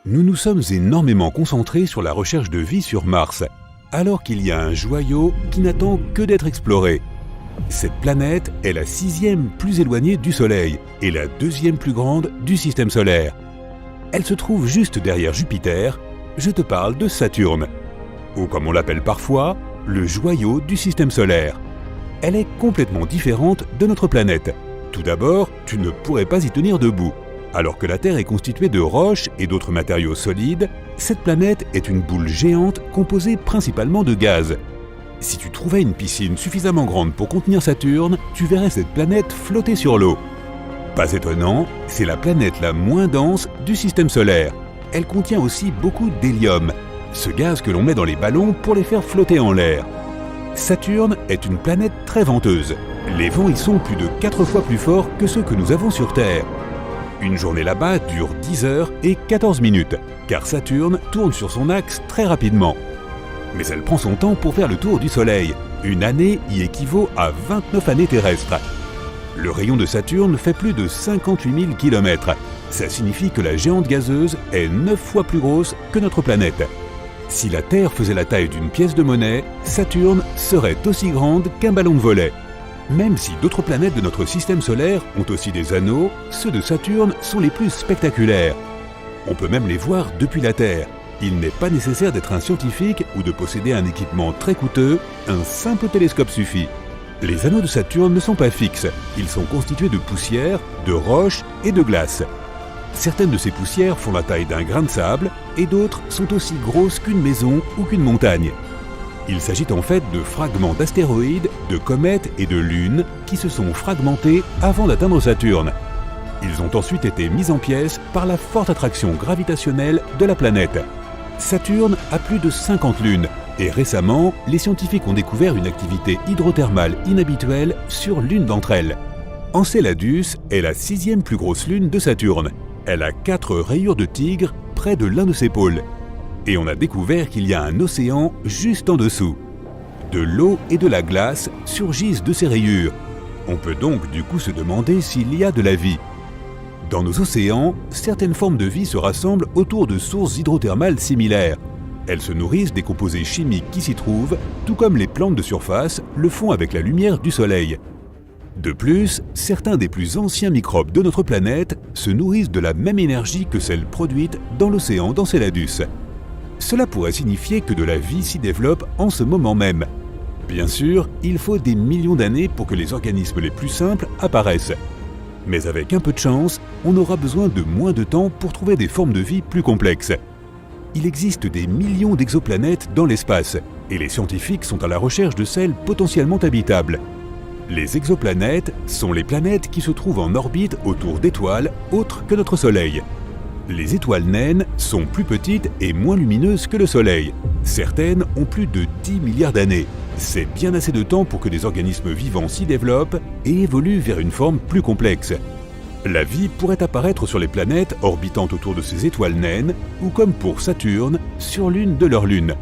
Nous nous sommes énormément concentrés sur la recherche de vie sur Mars, alors qu'il y a un joyau qui n'attend que d'être exploré. Cette planète est la 6e plus éloignée du Soleil et la 2e plus grande du système solaire. Elle se trouve juste derrière Jupiter, je te parle de Saturne, ou comme on l'appelle parfois, le joyau du système solaire. Elle est complètement différente de notre planète. Tout d'abord, tu ne pourrais pas y tenir debout. Alors que la Terre est constituée de roches et d'autres matériaux solides, cette planète est une boule géante composée principalement de gaz. Si tu trouvais une piscine suffisamment grande pour contenir Saturne, tu verrais cette planète flotter sur l'eau. Pas étonnant, c'est la planète la moins dense du système solaire. Elle contient aussi beaucoup d'hélium, ce gaz que l'on met dans les ballons pour les faire flotter en l'air. Saturne est une planète très venteuse. Les vents y sont plus de 4 fois plus forts que ceux que nous avons sur Terre. Une journée là-bas dure 10 heures et 14 minutes, car Saturne tourne sur son axe très rapidement. Mais elle prend son temps pour faire le tour du Soleil. Une année y équivaut à 29 années terrestres. Le rayon de Saturne fait plus de 58 000 km. Ça signifie que la géante gazeuse est 9 fois plus grosse que notre planète. Si la Terre faisait la taille d'une pièce de monnaie, Saturne serait aussi grande qu'un ballon de volley. Même si d'autres planètes de notre système solaire ont aussi des anneaux, ceux de Saturne sont les plus spectaculaires. On peut même les voir depuis la Terre. Il n'est pas nécessaire d'être un scientifique ou de posséder un équipement très coûteux, un simple télescope suffit. Les anneaux de Saturne ne sont pas fixes, ils sont constitués de poussière, de roches et de glace. Certaines de ces poussières font la taille d'un grain de sable et d'autres sont aussi grosses qu'une maison ou qu'une montagne. Il s'agit en fait de fragments d'astéroïdes, de comètes et de lunes qui se sont fragmentés avant d'atteindre Saturne. Ils ont ensuite été mis en pièces par la forte attraction gravitationnelle de la planète. Saturne a plus de 50 lunes et récemment, les scientifiques ont découvert une activité hydrothermale inhabituelle sur l'une d'entre elles. Enceladus est la 6e plus grosse lune de Saturne. Elle a 4 rayures de tigre près de l'un de ses pôles. Et on a découvert qu'il y a un océan juste en dessous. De l'eau et de la glace surgissent de ces rayures. On peut donc du coup se demander s'il y a de la vie. Dans nos océans, certaines formes de vie se rassemblent autour de sources hydrothermales similaires. Elles se nourrissent des composés chimiques qui s'y trouvent, tout comme les plantes de surface le font avec la lumière du soleil. De plus, certains des plus anciens microbes de notre planète se nourrissent de la même énergie que celle produite dans l'océan d'Enceladus. Cela pourrait signifier que de la vie s'y développe en ce moment même. Bien sûr, il faut des millions d'années pour que les organismes les plus simples apparaissent. Mais avec un peu de chance, on aura besoin de moins de temps pour trouver des formes de vie plus complexes. Il existe des millions d'exoplanètes dans l'espace, et les scientifiques sont à la recherche de celles potentiellement habitables. Les exoplanètes sont les planètes qui se trouvent en orbite autour d'étoiles autres que notre Soleil. Les étoiles naines sont plus petites et moins lumineuses que le Soleil. Certaines ont plus de 10 milliards d'années. C'est bien assez de temps pour que des organismes vivants s'y développent et évoluent vers une forme plus complexe. La vie pourrait apparaître sur les planètes orbitant autour de ces étoiles naines, ou comme pour Saturne, sur l'une de leurs lunes.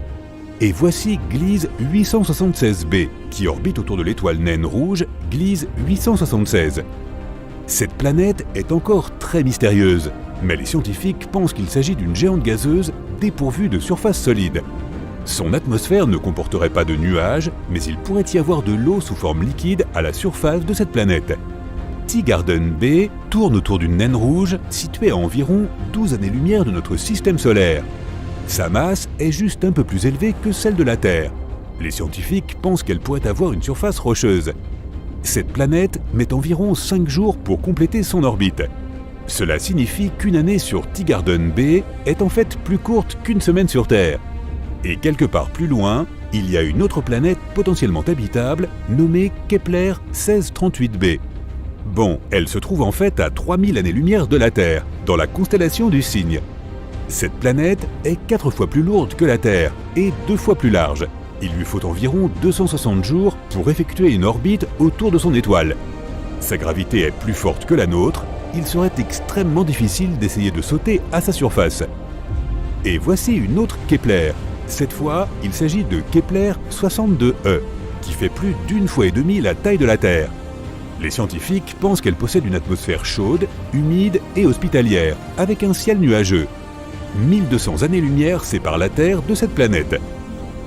Et voici Gliese 876b, qui orbite autour de l'étoile naine rouge Gliese 876. Cette planète est encore très mystérieuse, mais les scientifiques pensent qu'il s'agit d'une géante gazeuse dépourvue de surface solide. Son atmosphère ne comporterait pas de nuages, mais il pourrait y avoir de l'eau sous forme liquide à la surface de cette planète. Teegarden B tourne autour d'une naine rouge située à environ 12 années-lumière de notre système solaire. Sa masse est juste un peu plus élevée que celle de la Terre. Les scientifiques pensent qu'elle pourrait avoir une surface rocheuse. Cette planète met environ 5 jours pour compléter son orbite. Cela signifie qu'une année sur Teegarden B est en fait plus courte qu'une semaine sur Terre. Et quelque part plus loin, il y a une autre planète potentiellement habitable nommée Kepler 1638b. Bon, elle se trouve en fait à 3000 années-lumière de la Terre, dans la constellation du Cygne. Cette planète est 4 fois plus lourde que la Terre et 2 fois plus large. Il lui faut environ 260 jours pour effectuer une orbite autour de son étoile. Sa gravité est plus forte que la nôtre, il serait extrêmement difficile d'essayer de sauter à sa surface. Et voici une autre Kepler. Cette fois, il s'agit de Kepler 62e, qui fait plus d'1,5 fois la taille de la Terre. Les scientifiques pensent qu'elle possède une atmosphère chaude, humide et hospitalière, avec un ciel nuageux. 1200 années-lumière séparent la Terre de cette planète.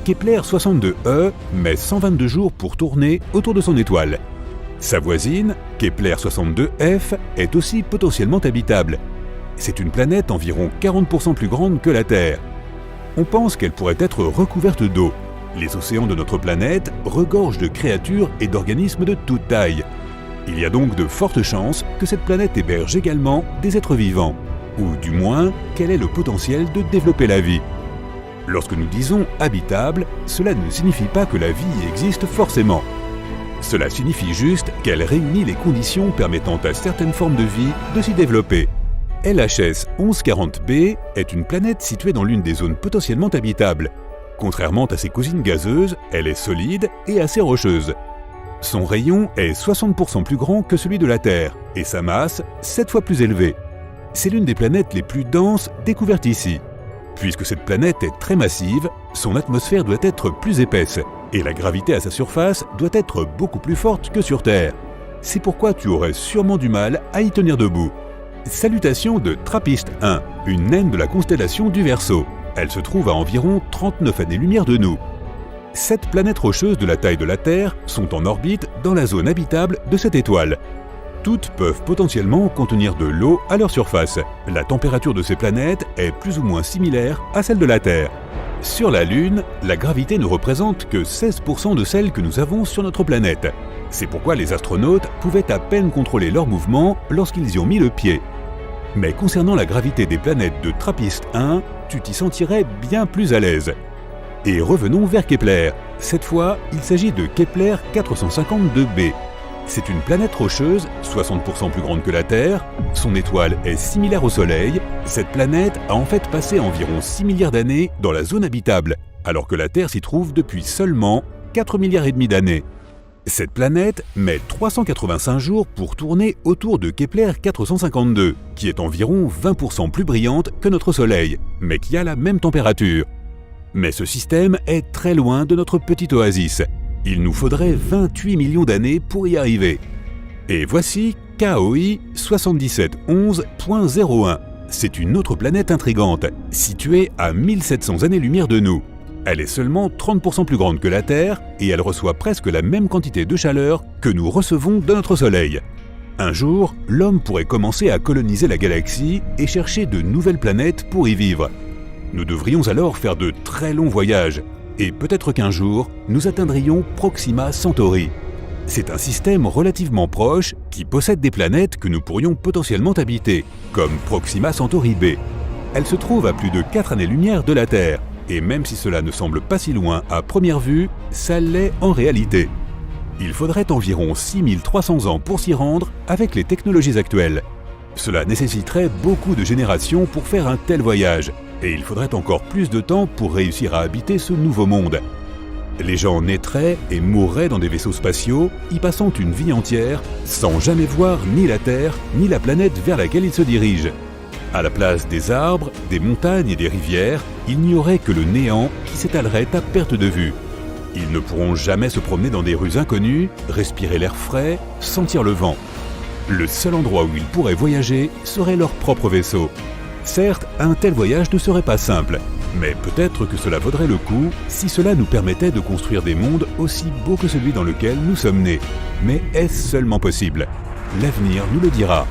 Kepler 62e met 122 jours pour tourner autour de son étoile. Sa voisine, Kepler 62f, est aussi potentiellement habitable. C'est une planète environ 40% plus grande que la Terre. On pense qu'elle pourrait être recouverte d'eau. Les océans de notre planète regorgent de créatures et d'organismes de toute taille. Il y a donc de fortes chances que cette planète héberge également des êtres vivants, ou du moins qu'elle ait le potentiel de développer la vie. Lorsque nous disons « habitable », cela ne signifie pas que la vie y existe forcément. Cela signifie juste qu'elle réunit les conditions permettant à certaines formes de vie de s'y développer. LHS 1140b est une planète située dans l'une des zones potentiellement habitables. Contrairement à ses cousines gazeuses, elle est solide et assez rocheuse. Son rayon est 60% plus grand que celui de la Terre et sa masse 7 fois plus élevée. C'est l'une des planètes les plus denses découvertes ici. Puisque cette planète est très massive, son atmosphère doit être plus épaisse et la gravité à sa surface doit être beaucoup plus forte que sur Terre. C'est pourquoi tu aurais sûrement du mal à y tenir debout. Salutations de TRAPPIST-1, une naine de la constellation du Verseau. Elle se trouve à environ 39 années-lumière de nous. 7 planètes rocheuses de la taille de la Terre sont en orbite dans la zone habitable de cette étoile. Toutes peuvent potentiellement contenir de l'eau à leur surface. La température de ces planètes est plus ou moins similaire à celle de la Terre. Sur la Lune, la gravité ne représente que 16% de celle que nous avons sur notre planète. C'est pourquoi les astronautes pouvaient à peine contrôler leur mouvement lorsqu'ils y ont mis le pied. Mais concernant la gravité des planètes de TRAPPIST-1, tu t'y sentirais bien plus à l'aise. Et revenons vers Kepler. Cette fois, il s'agit de Kepler 452b. C'est une planète rocheuse, 60% plus grande que la Terre. Son étoile est similaire au Soleil. Cette planète a en fait passé environ 6 milliards d'années dans la zone habitable, alors que la Terre s'y trouve depuis seulement 4 milliards et demi d'années. Cette planète met 385 jours pour tourner autour de Kepler 452, qui est environ 20% plus brillante que notre Soleil, mais qui a la même température. Mais ce système est très loin de notre petite oasis. Il nous faudrait 28 millions d'années pour y arriver. Et voici KOI 7711.01. C'est une autre planète intrigante, située à 1700 années-lumière de nous. Elle est seulement 30% plus grande que la Terre et elle reçoit presque la même quantité de chaleur que nous recevons de notre Soleil. Un jour, l'homme pourrait commencer à coloniser la galaxie et chercher de nouvelles planètes pour y vivre. Nous devrions alors faire de très longs voyages. Et peut-être qu'un jour, nous atteindrions Proxima Centauri. C'est un système relativement proche qui possède des planètes que nous pourrions potentiellement habiter, comme Proxima Centauri b. Elle se trouve à plus de 4 années-lumière de la Terre, et même si cela ne semble pas si loin à première vue, ça l'est en réalité. Il faudrait environ 6300 ans pour s'y rendre avec les technologies actuelles. Cela nécessiterait beaucoup de générations pour faire un tel voyage, et il faudrait encore plus de temps pour réussir à habiter ce nouveau monde. Les gens naîtraient et mourraient dans des vaisseaux spatiaux, y passant une vie entière, sans jamais voir ni la Terre, ni la planète vers laquelle ils se dirigent. À la place des arbres, des montagnes et des rivières, il n'y aurait que le néant qui s'étalerait à perte de vue. Ils ne pourront jamais se promener dans des rues inconnues, respirer l'air frais, sentir le vent. Le seul endroit où ils pourraient voyager serait leur propre vaisseau. Certes, un tel voyage ne serait pas simple, mais peut-être que cela vaudrait le coup si cela nous permettait de construire des mondes aussi beaux que celui dans lequel nous sommes nés. Mais est-ce seulement possible? L'avenir nous le dira.